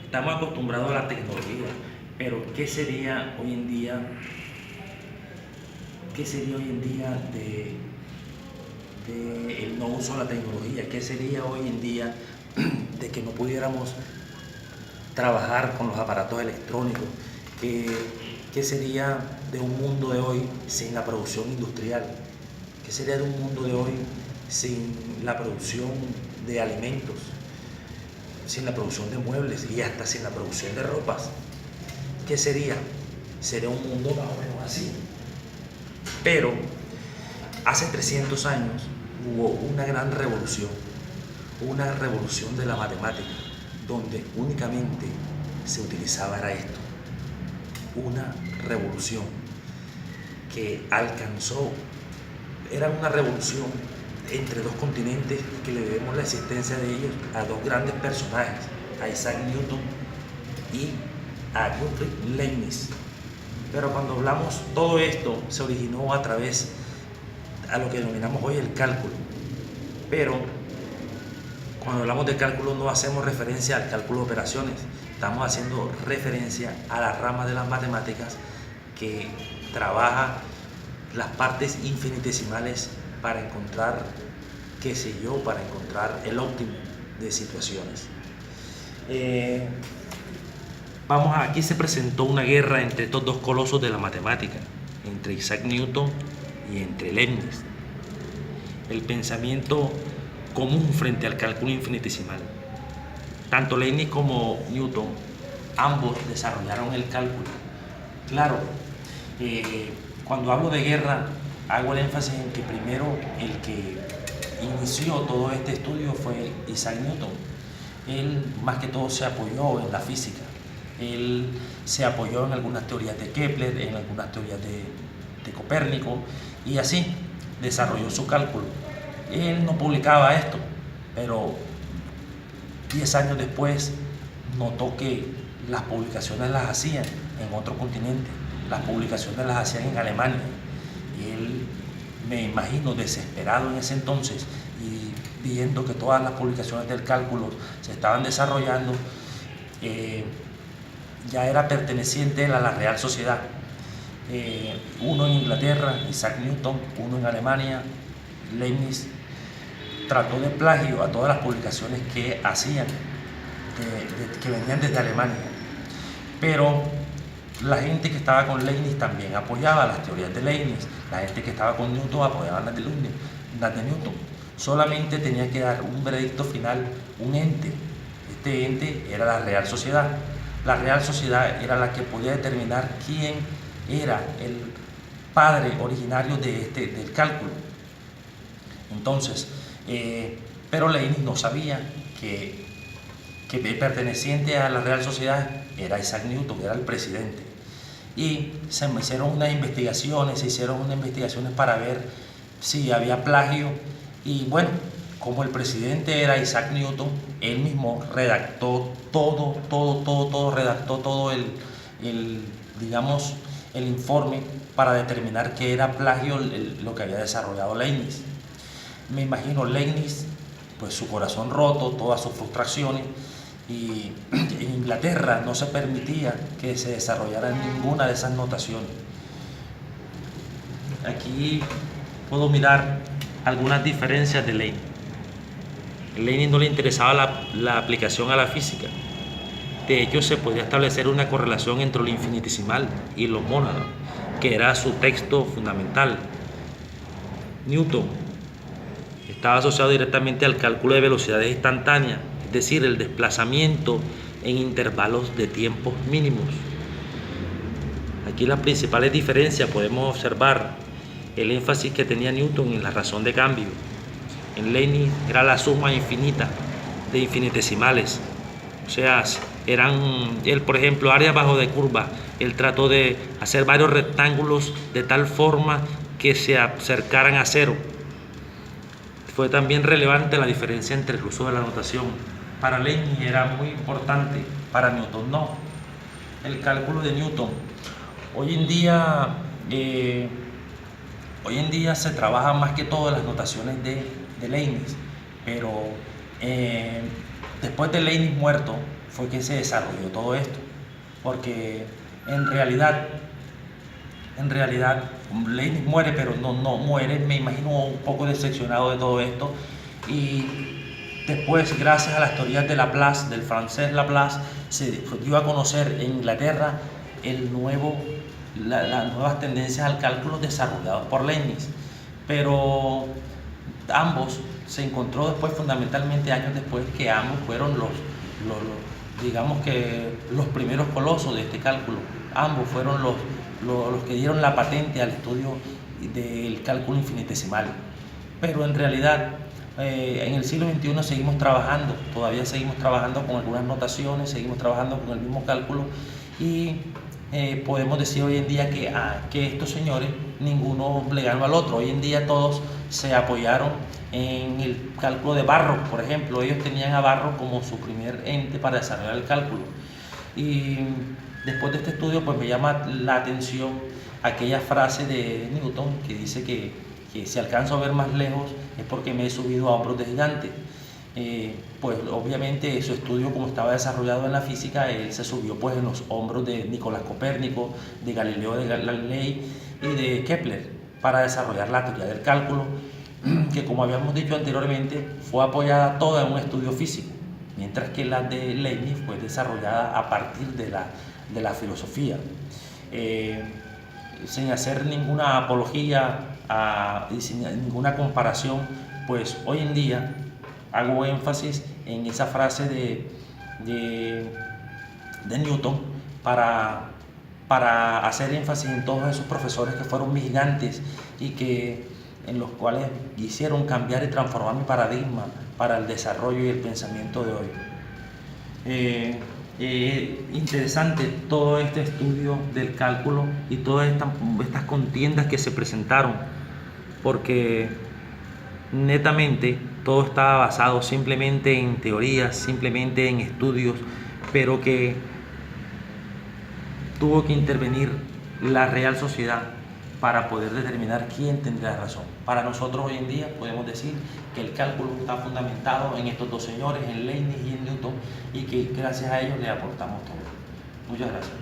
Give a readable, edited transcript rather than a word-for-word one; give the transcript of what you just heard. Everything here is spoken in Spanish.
Estamos acostumbrados a la tecnología, pero qué sería hoy en día de el no uso de la tecnología? ¿Qué sería hoy en día de que no pudiéramos trabajar con los aparatos electrónicos? ¿Qué, qué sería de un mundo de hoy sin la producción industrial? ¿Qué sería de un mundo de hoy sin la producción de alimentos, sin la producción de muebles y hasta sin la producción de ropas? ¿Qué sería? Sería un mundo más o menos así. Pero hace 300 años hubo una revolución de la matemática, donde únicamente se utilizaba era esto, una revolución que alcanzó, era una revolución entre dos continentes que le debemos la existencia de ellos a dos grandes personajes, a Isaac Newton y a Gottlieb Leibniz. Pero cuando hablamos, todo esto se originó a través a lo que denominamos hoy el cálculo. Pero cuando hablamos de cálculo no hacemos referencia al cálculo de operaciones, estamos haciendo referencia a la rama de las matemáticas que trabaja las partes infinitesimales para encontrar, qué sé yo, para encontrar el óptimo de situaciones. Aquí se presentó una guerra entre estos dos colosos de la matemática, entre Isaac Newton y entre Leibniz. El pensamiento común frente al cálculo infinitesimal. Tanto Leibniz como Newton, ambos desarrollaron el cálculo. Claro, cuando hablo de guerra, hago el énfasis en que primero el que inició todo este estudio fue Isaac Newton. Él más que todo se apoyó en la física. Él se apoyó en algunas teorías de Kepler, en algunas teorías de Copérnico, y así desarrolló su cálculo. Él no publicaba esto, pero 10 años después notó que las publicaciones las hacían en otro continente, las publicaciones las hacían en Alemania, y él, me imagino, desesperado en ese entonces y viendo que todas las publicaciones del cálculo se estaban desarrollando, ya era perteneciente a la Real Sociedad. Uno en Inglaterra, Isaac Newton, uno en Alemania, Leibniz, trató de plagio a todas las publicaciones que hacían, que venían desde Alemania. Pero la gente que estaba con Leibniz también apoyaba las teorías de Leibniz, la gente que estaba con Newton apoyaba las de Newton. Solamente tenía que dar un veredicto final un ente. Este ente era la Real Sociedad. La Real Sociedad era la que podía determinar quién era el padre originario del cálculo. Entonces, pero Leibniz no sabía que perteneciente a la Real Sociedad era Isaac Newton, era el presidente. Y se hicieron unas investigaciones para ver si había plagio. Y bueno, como el presidente era Isaac Newton, él mismo redactó redactó todo digamos, el informe para determinar que era plagio lo que había desarrollado Leibniz. Me imagino Leibniz, pues su corazón roto, todas sus frustraciones, y en Inglaterra no se permitía que se desarrollara ninguna de esas notaciones. Aquí puedo mirar algunas diferencias de Leibniz. A Leibniz no le interesaba la aplicación a la física. De hecho, se podía establecer una correlación entre lo infinitesimal y lo mónada, que era su texto fundamental. Newton estaba asociado directamente al cálculo de velocidades instantáneas, es decir, el desplazamiento en intervalos de tiempos mínimos. Aquí las principales diferencias podemos observar el énfasis que tenía Newton en la razón de cambio. En Leibniz era la suma infinita de infinitesimales, o sea, él, por ejemplo, áreas bajo de curva, él trató de hacer varios rectángulos de tal forma que se acercaran a cero. Fue también relevante la diferencia entre el uso de la notación. Para Leibniz era muy importante, para Newton no. El cálculo de Newton. Hoy en día se trabaja más que todo en las notaciones de Leibniz, pero después de Leibniz muerto fue que se desarrolló todo esto, porque en realidad Leibniz muere, pero no muere, me imagino un poco decepcionado de todo esto, y después, gracias a las teorías de Laplace, del francés Laplace, se dio a conocer en Inglaterra las nuevas tendencias al cálculo desarrolladas por Leibniz. Pero ambos se encontró después, fundamentalmente años después, que ambos fueron digamos que los primeros colosos de este cálculo. Ambos fueron los que dieron la patente al estudio del cálculo infinitesimal. Pero en realidad, en el siglo XXI todavía seguimos trabajando con algunas notaciones, seguimos trabajando con el mismo cálculo, y podemos decir hoy en día que estos señores, ninguno le ganó al otro. Hoy en día todos se apoyaron en el cálculo de Barrow, por ejemplo. Ellos tenían a Barrow como su primer ente para desarrollar el cálculo. Y después de este estudio, pues me llama la atención aquella frase de Newton que dice que si alcanzo a ver más lejos es porque me he subido a hombros de gigante. Pues obviamente su estudio, como estaba desarrollado en la física, él se subió pues en los hombros de Nicolás Copérnico, de Galileo Galilei y de Kepler para desarrollar la teoría del cálculo, que, como habíamos dicho anteriormente, fue apoyada toda en un estudio físico, mientras que la de Leibniz fue desarrollada a partir de la filosofía. Sin hacer ninguna apología y sin ninguna comparación, pues hoy en día hago énfasis en esa frase de Newton para hacer énfasis en todos esos profesores que fueron mis gigantes y en los cuales quisieron cambiar y transformar mi paradigma para el desarrollo y el pensamiento de hoy. Interesante todo este estudio del cálculo y todas estas contiendas que se presentaron, porque netamente todo estaba basado simplemente en teorías, simplemente en estudios, pero que tuvo que intervenir la Real Sociedad para poder determinar quién tendría razón. Para nosotros hoy en día podemos decir que el cálculo está fundamentado en estos dos señores, en Leibniz y en Newton, y que gracias a ellos le aportamos todo. Muchas gracias.